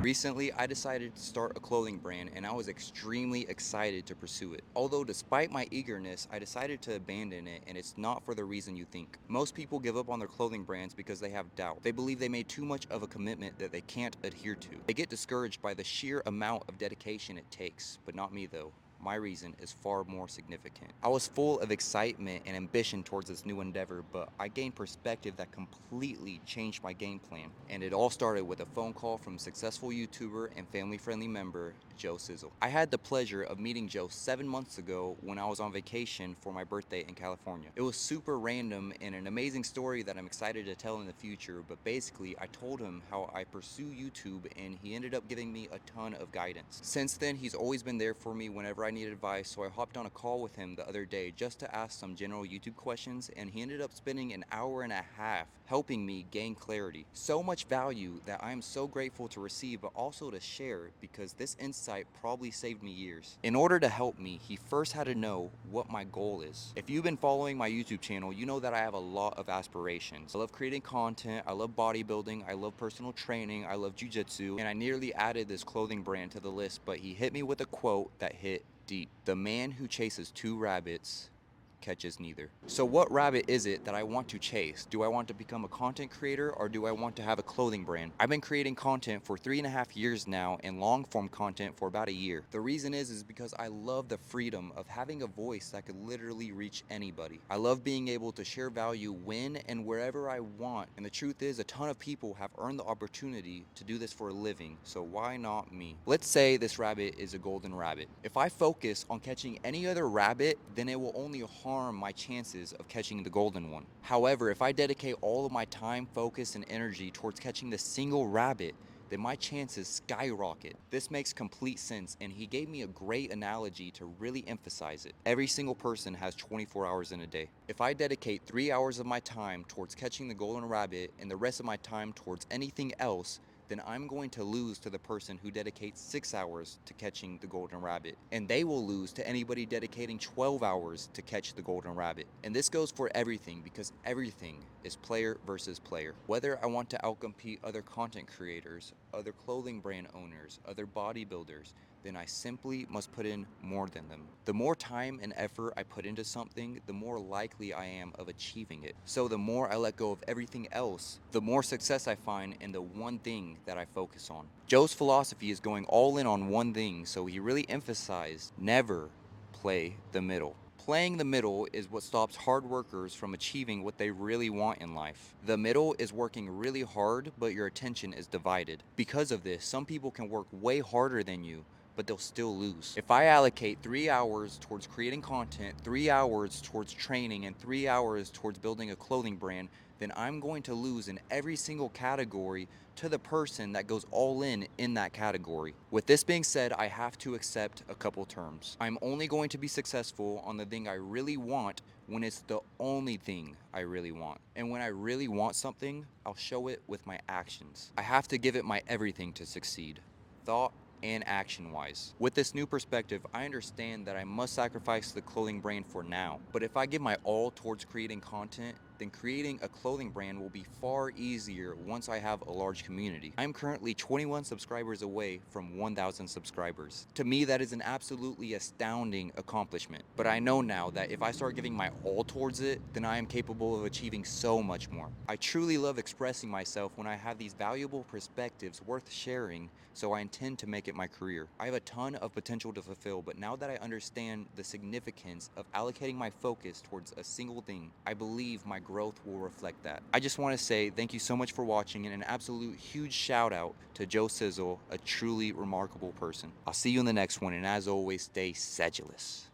Recently, I decided to start a clothing brand and I was extremely excited to pursue it. Although despite my eagerness, I decided to abandon it, and it's not for the reason you think. Most people give up on their clothing brands because they have doubt. They believe they made too much of a commitment that they can't adhere to. They get discouraged by the sheer amount of dedication it takes, but not me though. My reason is far more significant. I was full of excitement and ambition towards this new endeavor, but I gained perspective that completely changed my game plan. And it all started with a phone call from successful YouTuber and family-friendly member, Joe Sizzle. I had the pleasure of meeting Joe 7 months ago when I was on vacation for my birthday in California. It was super random and an amazing story that I'm excited to tell in the future, but basically I told him how I pursue YouTube and he ended up giving me a ton of guidance. Since then, he's always been there for me whenever I needed advice, so I hopped on a call with him the other day just to ask some general YouTube questions, and he ended up spending an hour and a half helping me gain clarity. So much value that I am so grateful to receive, but also to share, because this insight probably saved me years. In order to help me, he first had to know what my goal is. If you've been following my YouTube channel, you know that I have a lot of aspirations. I love creating content, I love bodybuilding, I love personal training, I love jujitsu, and I nearly added this clothing brand to the list, but he hit me with a quote that hit deep. The man who chases two rabbits catches neither. So what rabbit is it that I want to chase? Do I want to become a content creator, or do I want to have a clothing brand? I've been creating content for 3.5 years now and long form content for about a year. The reason is because I love the freedom of having a voice that could literally reach anybody. I love being able to share value when and wherever I want, and the truth is a ton of people have earned the opportunity to do this for a living, so why not me? Let's say this rabbit is a golden rabbit. If I focus on catching any other rabbit, then it will only harm my chances of catching the golden one. However, if I dedicate all of my time, focus, and energy towards catching the single rabbit, then my chances skyrocket. This makes complete sense, and he gave me a great analogy to really emphasize it. Every single person has 24 hours in a day. If I dedicate 3 hours of my time towards catching the golden rabbit and the rest of my time towards anything else, then I'm going to lose to the person who dedicates 6 hours to catching the golden rabbit. And they will lose to anybody dedicating 12 hours to catch the golden rabbit. And this goes for everything, because everything is player versus player. Whether I want to outcompete other content creators, other clothing brand owners, other bodybuilders, then I simply must put in more than them. The more time and effort I put into something, the more likely I am of achieving it. So the more I let go of everything else, the more success I find in the one thing that I focus on. Joe's philosophy is going all in on one thing, so he really emphasized never play the middle. Playing the middle is what stops hard workers from achieving what they really want in life. The middle is working really hard, but your attention is divided. Because of this, some people can work way harder than you, but they'll still lose. If I allocate 3 hours towards creating content, 3 hours towards training, and 3 hours towards building a clothing brand, then I'm going to lose in every single category to the person that goes all in that category. With this being said, I have to accept a couple terms. I'm only going to be successful on the thing I really want when it's the only thing I really want. And when I really want something, I'll show it with my actions. I have to give it my everything to succeed. Thought and action wise. With this new perspective, I understand that I must sacrifice the clothing brand for now. But if I give my all towards creating content, then creating a clothing brand will be far easier once I have a large community. I am currently 21 subscribers away from 1,000 subscribers. To me, that is an absolutely astounding accomplishment. But I know now that if I start giving my all towards it, then I am capable of achieving so much more. I truly love expressing myself when I have these valuable perspectives worth sharing, so I intend to make it my career. I have a ton of potential to fulfill, but now that I understand the significance of allocating my focus towards a single thing, I believe my growth will reflect that. I just want to say thank you so much for watching, and an absolute huge shout out to Joe Sizzle, a truly remarkable person. I'll see you in the next one, and as always, stay sedulous.